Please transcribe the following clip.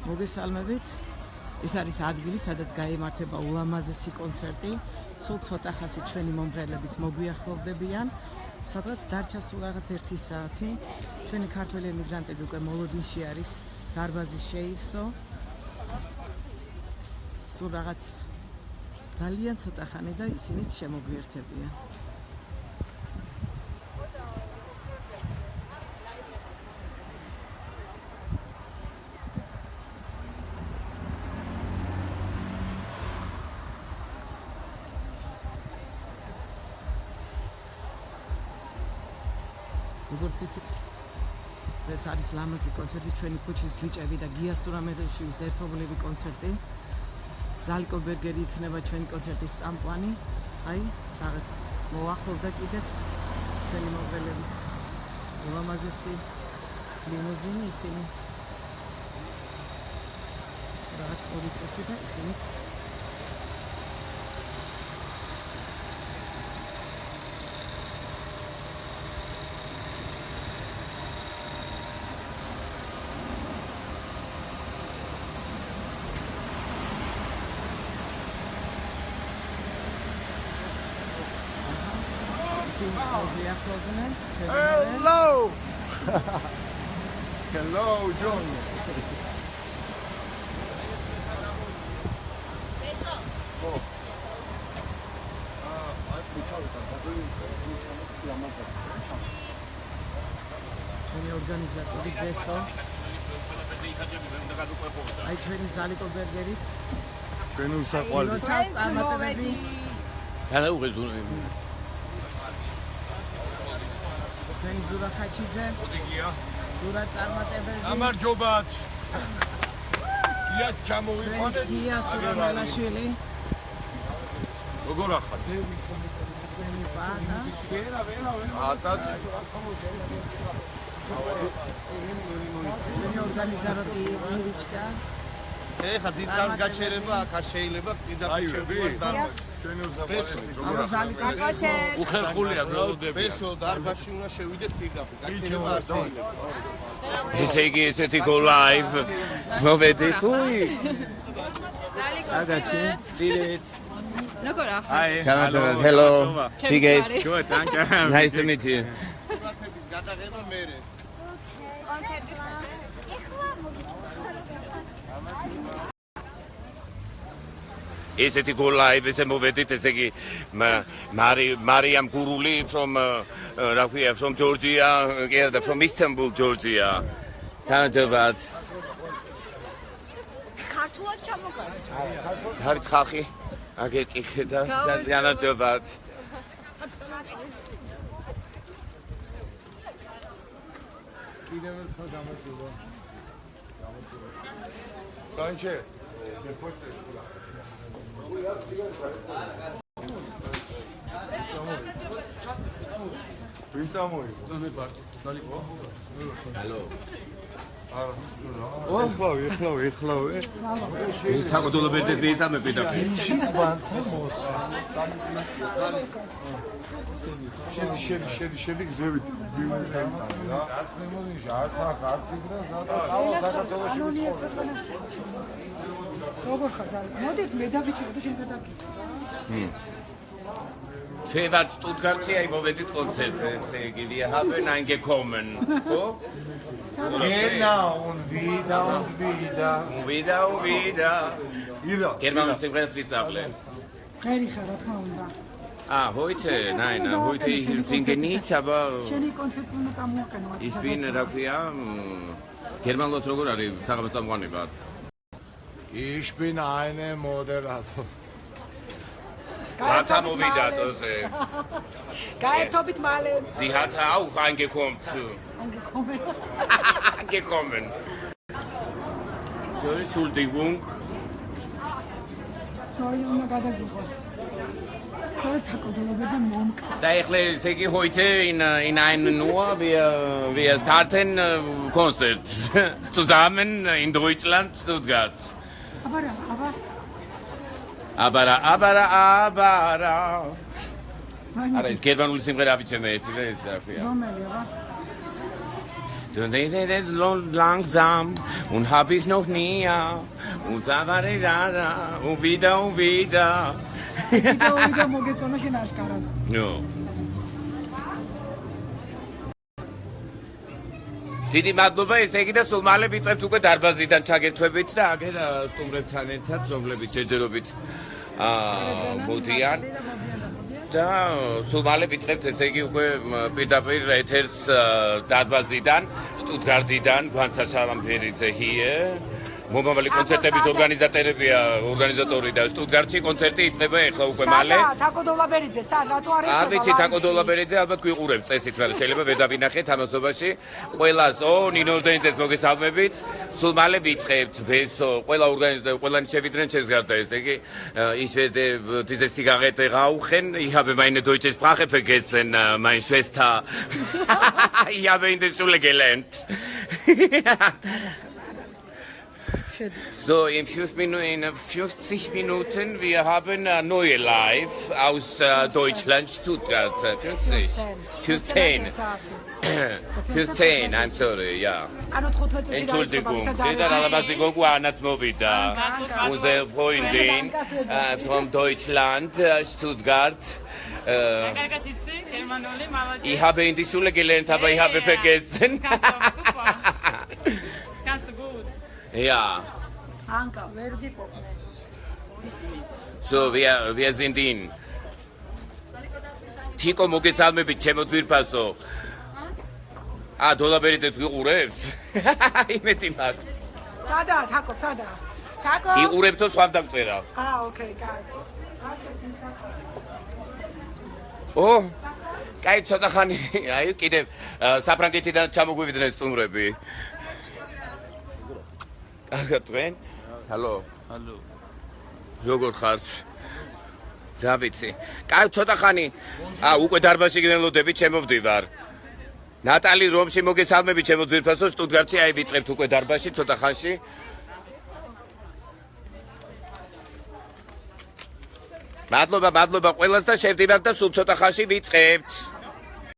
მოგესალმებით. ეს არის ადგილი, სადაც გაიმართება ულამაზესი კონცერტი. სულ ცოტა ხანი ჩვენი მომღერლებიც მოგვიახლოვდებიან. სადღაც დარჩა სულ რაღაც 1 საათი. ჩვენი ქართველი ემიგრანტები უკვე მოლოდინში არის დარბაზი შეივსო. სულ რაღაც ძალიან ცოტა ხანი და ისინიც შემოგვიერთებიან. როგორც იცით, ეს არის ლამაზი კონცერტი, ჩვენი ქუჩის ბიჭები და გია სურამელიაშვილის ერთობლივი კონცერტი. ზალიკო ბერგერი იქნება ჩვენი კონცერტის წამყვანი. აი, რაღაც მოახლოვდა კიდეც ჩვენი მომღერლების ულამაზესი ლიმუზინი, ისინი რაღაც 2 წუთი და ისინიც Hello! Hello, John. ჩვენი ორგანიზატორი ბესო. აი ჩვენი ზალიკო ბერგერიც. ჩვენი უსაყვარლიც. წარმატებები. Hello, Rezuni. ჩვენი ზურა ხაჩიძე. მოდიგია. ზურა წარმატებები. გამარჯობათ. გია ჩამოვიყვანეთ. გია სურამელაშვილი. როგორ ახართ? ჩვენი ბანა. ათას. ჩვენი ორგანიზატორი ირიჩკა. ეხა დიდხანს გაჩერება აქ შეიძლება პირდაპირ შევიდეთ. ჩვენი უსაყვარლიც. უხერხულია გველოდებიან. ბესო დარბაზში უნდა შევიდეთ პირდაპირ. გაჩერება არ შეიძლება. ესე იგი ესეთი go live. მოვედით. უი. აგაჩი. Привет. როგორ ახლა? Hi. Hello. Wie geht's? Gut, danke. Nice to meet you. ფოტოგრაფების გადაღება მერე. ესეთი go live ესე მოვედით, ესე იგი Mariam Guruli from Rafia from Georgia, yeah, from Istanbul, Georgia. Გამარჯობათ. ქართულად ჩამოგარეთ. Havit ხალხი აგეკითხე და გამარჯობათ. კიდევ ერთხელ გამარჯობა. Განჩე. ვინ წამოიღო? მე ბარტი. დალიკო. Hello. ეხლავე. თაკოდულობერდეს მიიწამები და შედი გზებით ვიმხელტანი რა. არც ნემონიშა, არც აქ, არც იქ და საქართველოში ვიცხოვრობ. როგორ ხარ ზალი? მოდით მე დავიჩინო და შენ გადაგიქო. Wir waren Stuttgart, ich habe die Konzerte, wir haben eingekommen. Genau, und wieder und wieder. Und wieder und wieder. German und Singlet Rizable. ხერი ხარ, რა თქმა უნდა. Heute, nein, heute ich singe nicht, aber შენი კონცერტი უნდა წამოაყენო. ich bin Rafia. German los როგორ არის საღამოს წამყვანება? Ich bin eine Moderator. Hat mოვიდა თოზე. გაერთობით მალე. Sie hat auch angekommen. Angekommen. Entschuldigung. sorry, უნდა გადაგიყო. Τώρα თაკოდულობები მომკ. Da ეხლა ესე იგი heute in 1 Uhr wir starten Konzert zusammen in Deutschland, Stuttgart. Aber. არა ის გერმანული სიმღერა ავიჩემე ეს და ეს რა ქვია. რომელი აბა? Du redest langsam und hab ich noch nie und da und wieder und wieder. ვიდეო მოგეწონა შენ აშკარად. No. დიდი მადლობა, ესე იგი და სულ მალე ვიწყებთ უკვე დარბაზიდან ჩაგერთვებით და აგერ სტუმრებთან ერთად, რომლებიც ჯერჯერობით მოდიან. და სულ მალე ვიწყებთ ესე იგი უკვე პირდაპირ ეთერს დარბაზიდან, შტუტგარტიდან, განსაშალამფერიძე here. მომავალი კონცერტების ორგანიზატორი და შტუტგარტში კონცერტი იწყება ახლა უკვე მალე. თაკო დოლაბერიძე, რატო არ არ ვიცი თაკო დოლაბერიძე ალბათ გვიყურებს წესით, მაგრამ შეიძლება ვერ დავინახეთ ამასობაში. ყველას ნინო დენძეს მოგესალმებით. სულ მალე ვიწყებთ ბესო, ყველანი შევიდნენ ჩემს გარდა, ესე იგი ich werde diese Zigarette rauchen. Ich habe meine deutsche Sprache vergessen, meine Schwester. Ich habe in der Schule gelernt. So, in 50 Minuten, wir haben neue Live aus Deutschland, Stuttgart. 15, I'm sorry, ja. Entschuldigung, unsere Freundin von Deutschland, Stuttgart. Ich habe in die Schule gelernt, aber ich habe vergessen. Kannst du gut. Ja. So, wir sind in. Tiko მოგესალმებით ჩემო ძვირფასო. დოლაბერიძეც გიყურებს? იმეთი მაქვს. სადაა თაკო, სადაა? თაკო. გიყურებთო სხვამ დაგწერა. ოკეი, კარგი. კაი, ცოტა ხანი, აი, კიდევ საფრანგეთიდან ჩამოგვივიდნენ სტუმრები. კარგად თქვენ? ჰალო. ჰალო. როგორ ხართ? რა ვიცი. კაი, ცოტა ხანი. უკვე დარბაზში გველოდებით, შემოვდივარ. ნატალი რომში მოგესალმებით, ჩემო ძვირფასო, შტუტგარტში აი ვიწყებთ უკვე დარბაზში ცოტა ხანში. მადლობა ყველას და შევდივართ და სულ ცოტა ხანში ვიწყებთ.